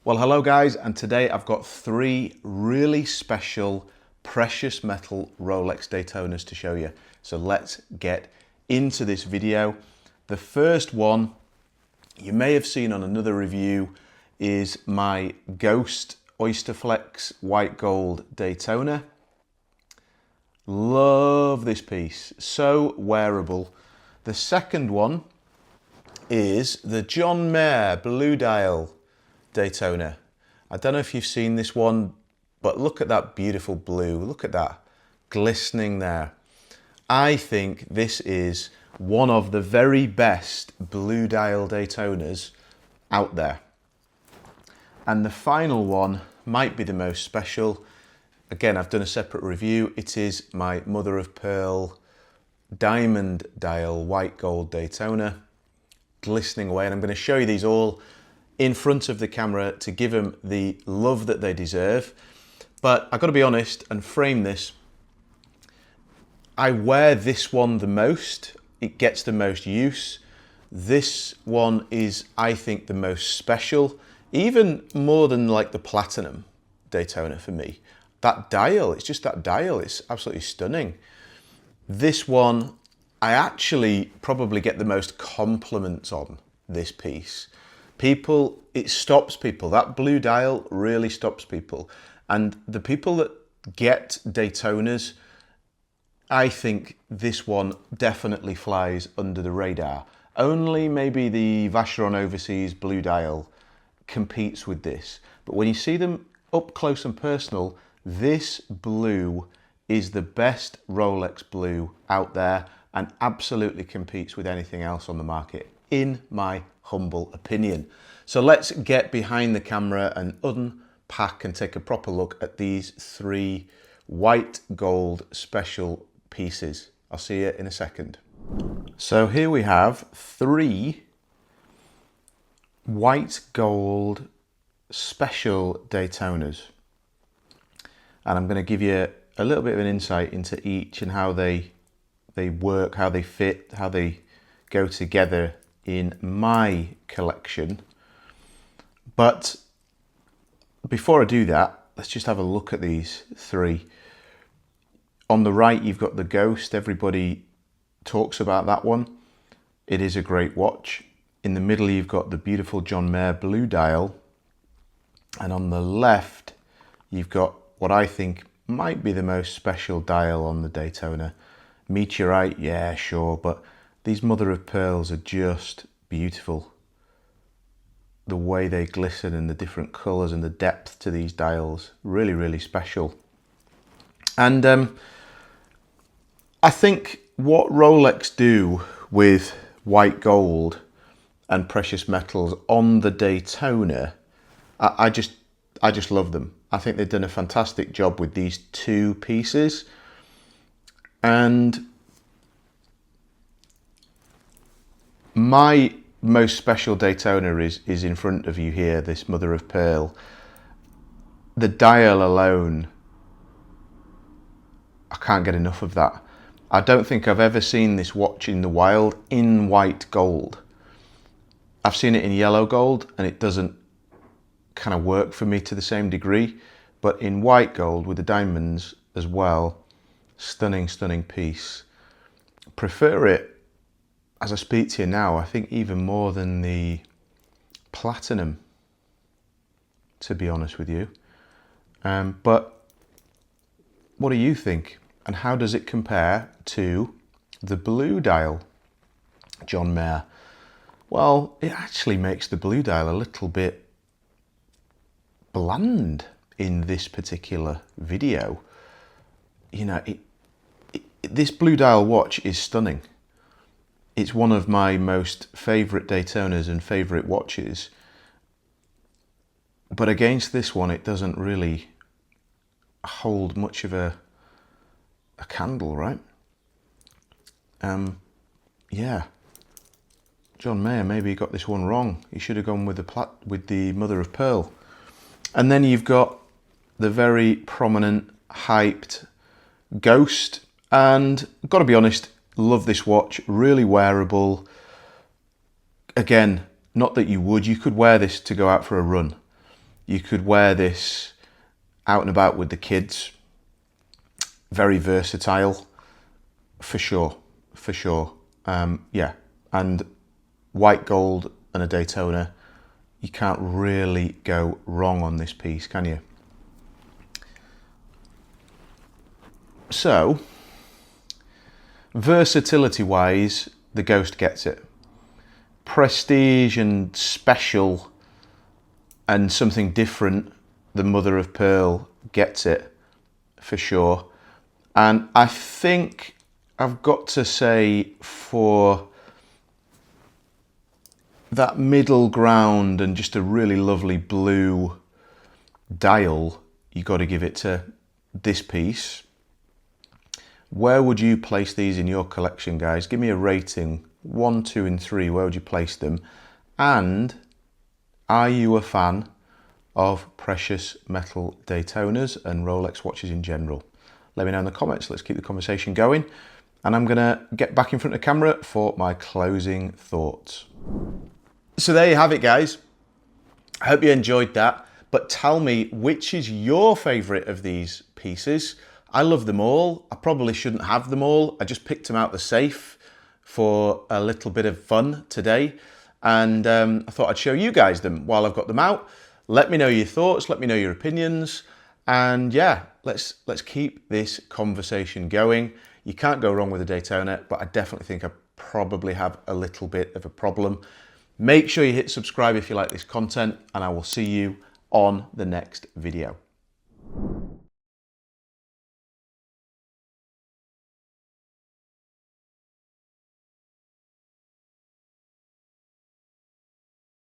Well, hello guys, and today I've got three really special precious metal Rolex Daytonas to show you. So let's get into this video. The first one you may have seen on another review is my Ghost Oysterflex white gold Daytona. Love this piece, so wearable. The second one is the John Mayer Blue Dial Daytona. I don't know if you've seen this one, but look at that beautiful blue. Look at that glistening there. I think this is one of the very best blue dial Daytonas out there. And the final one might be the most special. Again, I've done a separate review. It is my mother of pearl diamond dial white gold Daytona, glistening away. And I'm going to show you these all in front of the camera to give them the love that they deserve. But I've got to be honest and frame this. I wear this one the most. It gets the most use. This one is, I think, the most special, even more than like the platinum Daytona for me. That dial, it's just that dial, it's absolutely stunning. This one, I actually probably get the most compliments on this piece. People, it stops people. That blue dial really stops people. And the people that get Daytonas, I think this one definitely flies under the radar. Only maybe the Vacheron Overseas blue dial competes with this. But when you see them up close and personal, this blue is the best Rolex blue out there and absolutely competes with anything else on the market, in my humble opinion. So let's get behind the camera and unpack and take a proper look at these three white gold special pieces. I'll see you in a second. So here we have three white gold special Daytonas. And I'm going to give you a little bit of an insight into each and how they work, how they fit, how they go together in my collection. But before I do that, let's just have a look at these three. On the right, you've got the Ghost. Everybody talks about that one. It is a great watch. In the middle, you've got the beautiful John Mayer Blue Dial. And on the left, you've got what I think might be the most special dial on the Daytona. Meteorite, yeah, sure, but these mother of pearls are just beautiful. The way they glisten and the different colours and the depth to these dials, really, really special. And I think what Rolex do with white gold and precious metals on the Daytona, I just love them. I think they've done a fantastic job with these two pieces. And my most special Daytona is in front of you here, this mother of pearl. The dial alone, I can't get enough of that. I don't think I've ever seen this watch in the wild in white gold. I've seen it in yellow gold and it doesn't kind of work for me to the same degree, but in white gold with the diamonds as well, stunning, stunning piece. Prefer it, as I speak to you now, I think even more than the platinum, to be honest with you. But what do you think? And how does it compare to the blue dial John Mayer? Well, it actually makes the blue dial a little bit bland in this particular video. You know, this blue dial watch is stunning. It's one of my most favourite Daytonas and favourite watches. But against this one, it doesn't really hold much of a candle, right? Yeah. John Mayer maybe got this one wrong. He should have gone with the mother of pearl. And then you've got the very prominent, hyped Ghost. And I've got to be honest, love this watch, really wearable. Again, not that you could wear this to go out for a run. You could wear this out and about with the kids. Very versatile, for sure, for sure. Yeah, and white gold and a Daytona, you can't really go wrong on this piece, can you? So, versatility wise, the Ghost gets it. Prestige and special and something different, the Mother of Pearl gets it, for sure. And I think I've got to say, for that middle ground and just a really lovely blue dial, you got to give it to this piece. Where would you place these in your collection, guys? Give me a rating, 1, 2 and 3. Where would you place them? And are you a fan of precious metal Daytonas and Rolex watches in general? Let me know in the comments. Let's keep the conversation going. And I'm gonna get back in front of the camera for my closing thoughts. So there you have it, guys. I hope you enjoyed that. But tell me, which is your favorite of these pieces? I love them all. I probably shouldn't have them all. I just picked them out the safe for a little bit of fun today. And I thought I'd show you guys them while I've got them out. Let me know your thoughts. Let me know your opinions. And yeah, let's keep this conversation going. You can't go wrong with a Daytona, but I definitely think I probably have a little bit of a problem. Make sure you hit subscribe if you like this content, and I will see you on the next video.